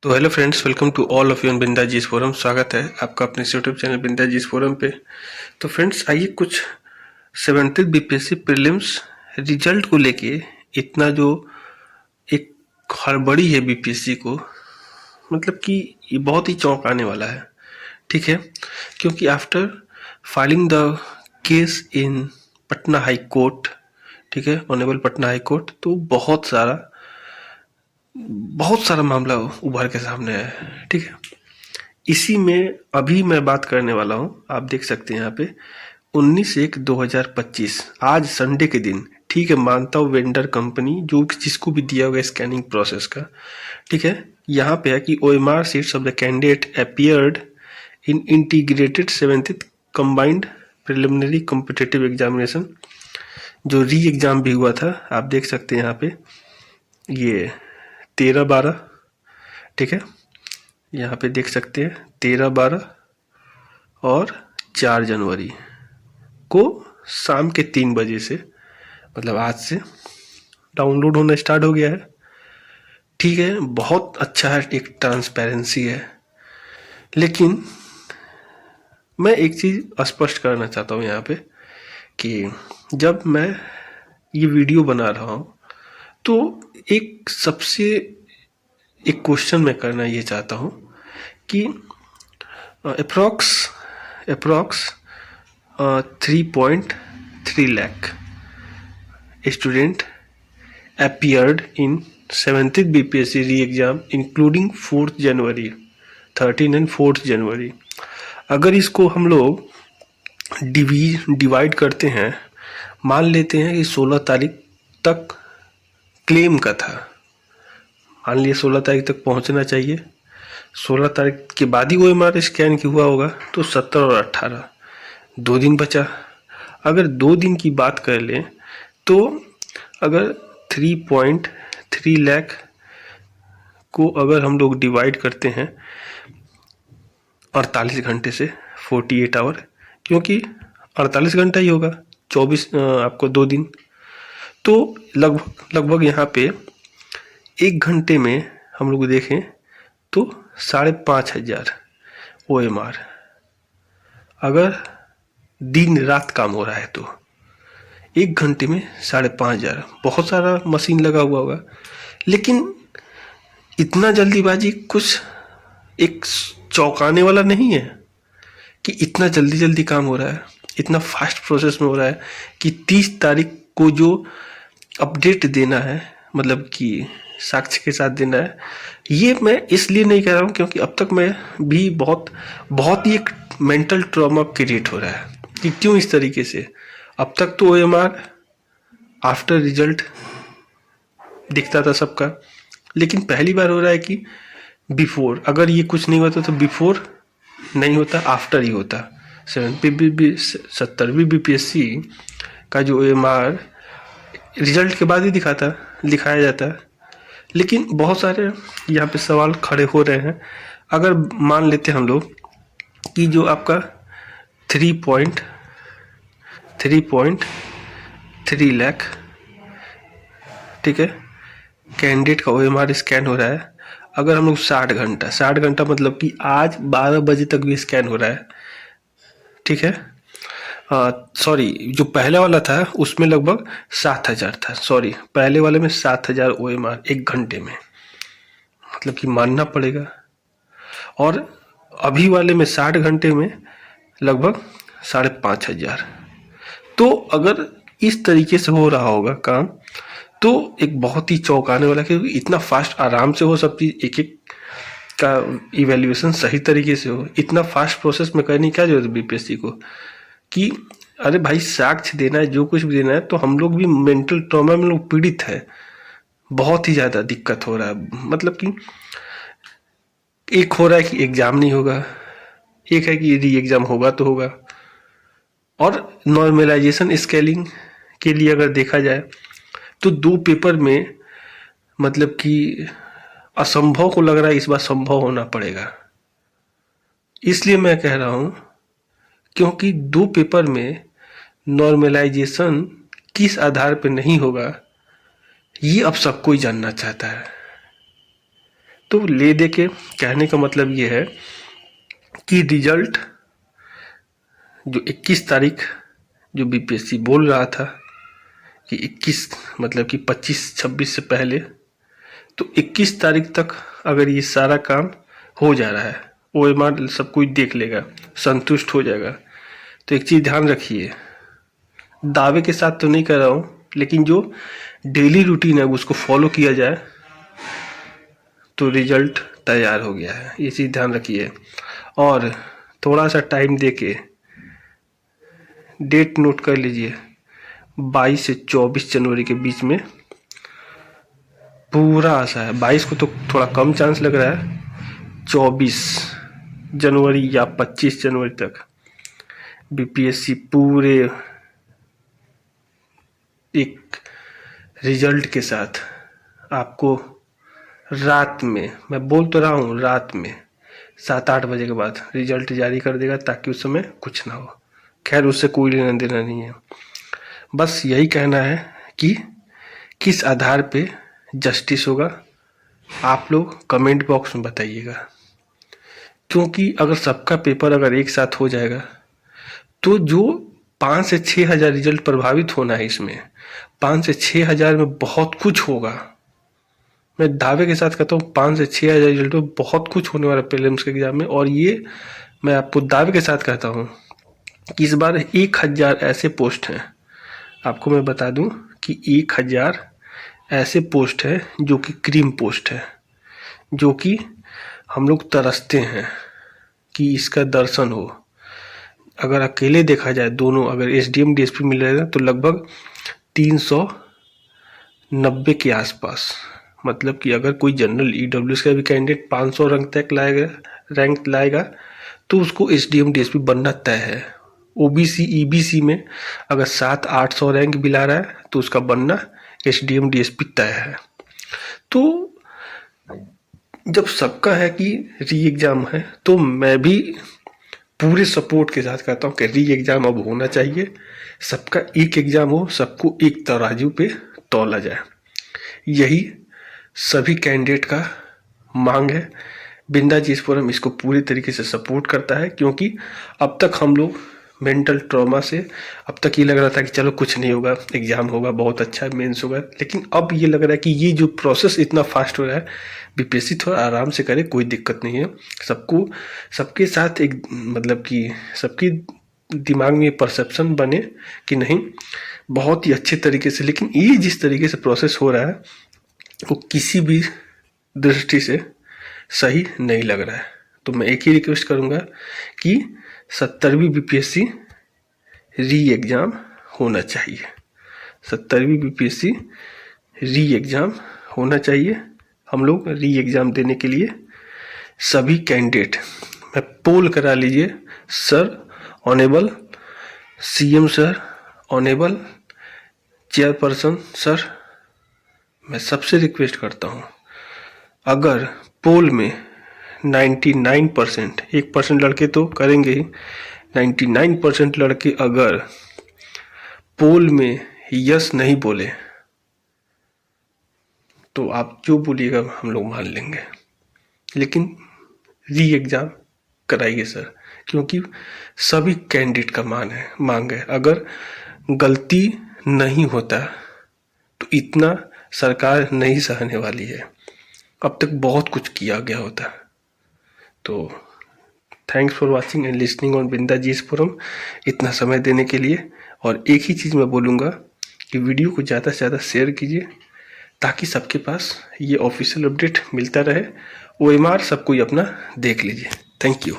तो hello friends, welcome to all of you on Binda ji's forum. स्वागत है आपका अपने यूट्यूब चैनल बिंदा जीस फोरम पे। तो फ्रेंड्स, आइए कुछ 70 बीपीएससी प्रीलिम्स रिजल्ट को लेके इतना जो एक हड़बड़ी है बीपीएससी को, मतलब कि ये बहुत ही चौंकाने वाला है। ठीक है, क्योंकि after filing the case in Patna high court, ठीक है, ऑनरेबल पटना हाई कोर्ट, तो बहुत सारा मामला उभर के सामने आया है। ठीक है, इसी में अभी मैं बात करने वाला हूँ। आप देख सकते हैं यहाँ पे 19/1/2025, आज संडे के दिन। ठीक है, मानता हूँ वेंडर कंपनी जो जिसको भी दिया हुआ स्कैनिंग प्रोसेस का, ठीक है, यहाँ पे है कि OMR seats of the candidate appeared in integrated 7th combined preliminary competitive examination, जो री एग्जाम भी हुआ था। आप देख सकते हैं यहाँ पे ये 13/12, ठीक है, यहाँ पे देख सकते हैं 13/12 और 4 जनवरी को शाम के 3 बजे से, मतलब आज से डाउनलोड होना स्टार्ट हो गया है। ठीक है, बहुत अच्छा है, एक ट्रांसपेरेंसी है। लेकिन मैं एक चीज़ स्पष्ट करना चाहता हूँ यहाँ पे कि जब मैं ये वीडियो बना रहा हूँ तो एक क्वेश्चन मैं करना ये चाहता हूँ कि approx 3.3 lakh student appeared in 7th BPSC re-exam including 4th January, 13 and 4th जनवरी। अगर इसको हम लोग डिवाइड करते हैं, मान लेते हैं कि 16 तारीख तक क्लेम का था, मान लिया 16 तारीख तक पहुंचना चाहिए, 16 तारीख के बाद ही वो OMR स्कैन की हुआ होगा, तो 17 और 18 2 दिन बचा। अगर 2 दिन की बात कर लें तो अगर 3.3 लाख को अगर हम लोग डिवाइड करते हैं 48 घंटे से, 48 आवर, क्योंकि 48 घंटा ही होगा, 24 आपको 2 दिन, तो लगभग यहाँ पे 1 घंटे में हम लोग देखें तो 5,500 OMR, अगर दिन रात काम हो रहा है तो 1 घंटे में 5,500। बहुत सारा मशीन लगा हुआ होगा, लेकिन इतना जल्दीबाजी कुछ एक चौंकाने वाला नहीं है कि इतना जल्दी जल्दी काम हो रहा है, इतना फास्ट प्रोसेस में हो रहा है कि 30 तारीख को जो अपडेट देना है, मतलब कि साक्ष्य के साथ देना है। ये मैं इसलिए नहीं कह रहा हूँ क्योंकि अब तक मैं भी बहुत ही एक मेंटल ट्रॉमा क्रिएट हो रहा है कि क्यों इस तरीके से। अब तक तो OMR आफ्टर रिजल्ट दिखता था सबका, लेकिन पहली बार हो रहा है कि बिफोर, अगर ये कुछ नहीं होता तो बिफोर नहीं होता, आफ्टर ही होता। 70वीं BPSC का जो OMR रिजल्ट के बाद ही दिखाया जाता है। लेकिन बहुत सारे यहाँ पे सवाल खड़े हो रहे हैं। अगर मान लेते हैं हम लोग कि जो आपका 3.3 लाख, ठीक है, कैंडिडेट का OMR स्कैन हो रहा है, अगर हम लोग 60 घंटा मतलब कि आज 12 बजे तक भी स्कैन हो रहा है, ठीक है, सॉरी, जो पहले वाला था उसमें लगभग 7,000 था, सॉरी, पहले वाले में 7,000 OMR 1 घंटे में, मतलब कि मानना पड़ेगा। और अभी वाले में 60 घंटे में लगभग 5,500। तो अगर इस तरीके से हो रहा होगा काम तो एक बहुत ही चौंकाने वाला, क्योंकि इतना फास्ट आराम से हो सब चीज़, एक एक का इवेल्युएशन सही तरीके से हो, इतना फास्ट प्रोसेस में करने की क्या जरूरत है BPSC को कि अरे भाई साक्ष्य देना है, जो कुछ भी देना है, तो हम लोग भी मेंटल ट्रॉमा में लोग पीड़ित है, बहुत ही ज़्यादा दिक्कत हो रहा है। मतलब कि एक हो रहा है कि एग्ज़ाम नहीं होगा, एक है कि री एग्ज़ाम होगा तो होगा। और नॉर्मलाइजेशन स्केलिंग के लिए अगर देखा जाए तो 2 पेपर में, मतलब कि असंभव को लग रहा है इस बार संभव होना पड़ेगा। इसलिए मैं कह रहा हूँ क्योंकि 2 पेपर में नॉर्मलाइजेशन किस आधार पर नहीं होगा, ये अब सब कोई जानना चाहता है। तो ले दे के कहने का मतलब ये है कि रिजल्ट जो 21 तारीख जो बीपीएससी बोल रहा था कि 21 मतलब कि 25-26 से पहले, तो 21 तारीख तक अगर ये सारा काम हो जा रहा है, ओएमआर सब कुछ देख लेगा, संतुष्ट हो जाएगा। तो एक चीज़ ध्यान रखिए, दावे के साथ तो नहीं कर रहा हूँ, लेकिन जो डेली रूटीन है उसको फॉलो किया जाए तो रिजल्ट तैयार हो गया है, ये चीज़ ध्यान रखिए। और थोड़ा सा टाइम देके डेट नोट कर लीजिए, 22 से 24 जनवरी के बीच में पूरा आशा है। 22 को तो थोड़ा कम चांस लग रहा है, 24 जनवरी या 25 जनवरी तक बीपीएससी पूरे एक रिजल्ट के साथ आपको रात में, मैं बोल तो रहा हूँ रात में 7-8 बजे के बाद रिजल्ट जारी कर देगा, ताकि उस समय कुछ ना हो। खैर उससे कोई लेना देना नहीं है, बस यही कहना है कि किस आधार पे जस्टिस होगा आप लोग कमेंट बॉक्स में बताइएगा। क्योंकि अगर सबका पेपर अगर एक साथ हो जाएगा तो जो 5 से 6 हज़ार रिजल्ट प्रभावित होना है, इसमें 5 से 6 हज़ार में बहुत कुछ होगा। मैं दावे के साथ कहता हूँ 5 से 6 हज़ार रिजल्ट में बहुत कुछ होने वाला प्रीलिम्स के एग्जाम में। और ये मैं आपको दावे के साथ कहता हूँ कि इस बार 1000 ऐसे पोस्ट हैं, आपको मैं बता दूं कि 1000 ऐसे पोस्ट है जो कि क्रीम पोस्ट है, जो कि हम लोग तरसते हैं कि इसका दर्शन हो। अगर अकेले देखा जाए दोनों, अगर एसडीएम डीएसपी मिल रहे हैं तो लगभग 390 के आसपास, मतलब कि अगर कोई जनरल ईडब्ल्यूएस का भी कैंडिडेट 500 रैंक लाएगा तो उसको एसडीएम डीएसपी बनना तय है। ओबीसी ईबीसी में अगर 700-800 रैंक भी ला रहा है तो उसका बनना एसडीएम डीएसपी तय है। तो जब सबका है कि री एग्जाम है, तो मैं भी पूरे सपोर्ट के साथ कहता हूँ कि री एग्जाम अब होना चाहिए, सबका एक एग्जाम हो, सबको एक तराजू पे तौला जाए, यही सभी कैंडिडेट का मांग है। बिंदा जीस फोरम इसको पूरी तरीके से सपोर्ट करता है, क्योंकि अब तक हम लोग मेंटल ट्रॉमा से, अब तक ये लग रहा था कि चलो कुछ नहीं होगा, एग्जाम होगा बहुत अच्छा, मेंस होगा, लेकिन अब ये लग रहा है कि ये जो प्रोसेस इतना फास्ट हो रहा है, बीपीएससी थोड़ा आराम से करे, कोई दिक्कत नहीं है। सबको सबके साथ एक मतलब कि सबके दिमाग में ये परसेप्शन बने कि नहीं बहुत ही अच्छे तरीके से, लेकिन ये जिस तरीके से प्रोसेस हो रहा है वो किसी भी दृष्टि से सही नहीं लग रहा है। तो मैं एक ही रिक्वेस्ट करूंगा कि 70वीं बीपीएससी री एग्ज़ाम होना चाहिए, 70वीं बीपीएससी री एग्ज़ाम होना चाहिए। हम लोग री एग्ज़ाम देने के लिए सभी कैंडिडेट मैं पोल करा लीजिए, sir, honourable CM sir, honourable chairperson sir, मैं सबसे रिक्वेस्ट करता हूँ, अगर पोल में 99%, 1% लड़के तो करेंगे ही, 99% लड़के अगर पोल में यस नहीं बोले तो आप जो बोलिएगा हम लोग मान लेंगे, लेकिन री एग्ज़ाम कराइए सर, क्योंकि सभी कैंडिडेट का मांग है। अगर गलती नहीं होता तो इतना सरकार नहीं सहने वाली है, अब तक बहुत कुछ किया गया होता। तो thanks for watching and listening on Binda ji's forum, इतना समय देने के लिए। और एक ही चीज़ मैं बोलूँगा कि वीडियो को ज़्यादा से ज़्यादा शेयर कीजिए, ताकि सबके पास ये ऑफिशियल अपडेट मिलता रहे। ओएमआर सब कोई अपना देख लीजिए। Thank you.